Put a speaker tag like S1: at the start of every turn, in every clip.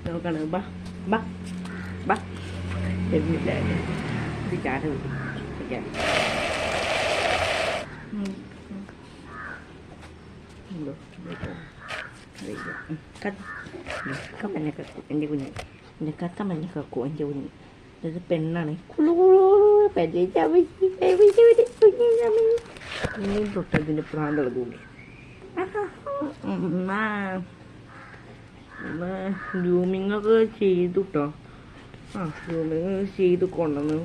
S1: നോക്കാണ് ബാ ബാ ബാ വരുന്നില്ല ഇത് ചാട കമ്മന്നെ കക്കു എൻ്റെ കുഞ്ഞ് എൻ്റെ കമ്മന്നെ കക്കു എൻ്റെ കുഞ്ഞ് ഇത് പെണ്ണാണ് തൊട്ടതിൻ്റെ പ്രാന്തള കൂടി ഗ്രൂമിങ്ങൊക്കെ ചെയ്തു കേട്ടോ ഗ്രൂമിങ് ചെയ്ത് കൊണ്ടുവന്ന്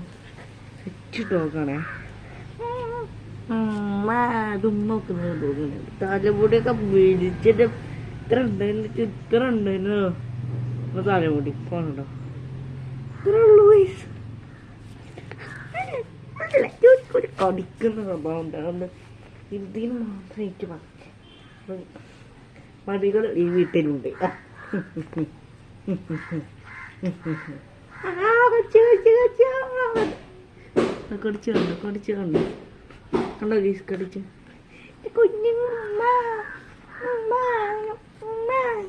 S1: സെറ്റ് ഡോഗാണേ അതും നോക്കുന്നത് തോന്നുന്നുണ്ട് തലമുടിയൊക്കെ പിടിച്ചിട്ട് ഇത്ര ഉണ്ടായിരുന്നു തലമുടി പോണോ ഇത്ര ഉള്ളു ഒരു കടിക്കുന്ന സ്വഭാവം ഉണ്ടാകുന്നത് ഇതിന് മാത്രമായിട്ട് മടികൾ ഈ വീട്ടിലുണ്ട് കടിച്ചു കണ്ടു കണ്ടോ ഗീസ് കടിച്ചു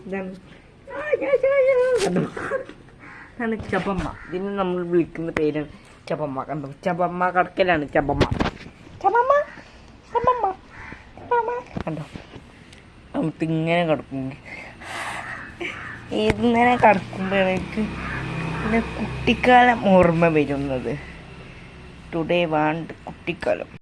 S1: ഇതാണ് ചപ്പമ്മ. ഇതിന് നമ്മൾ വിളിക്കുന്ന പേരാണ് ചപ്പമ്മ. കണ്ടോ ചപ്പമ്മ കടക്കലാണ് ചപ്പമ്മ ചപ്പമ്മ ചപ്പമ്മ ചപ്പമ്മ കണ്ടോ. നമുക്ക് ഇങ്ങനെ കിടക്കും. ഇങ്ങനെ കിടക്കുമ്പോൾ എനിക്ക് പിന്നെ കുട്ടിക്കാലം ഓർമ്മ വരുന്നത്. ടുഡേ വാണ്ട് കുട്ടിക്കാലം.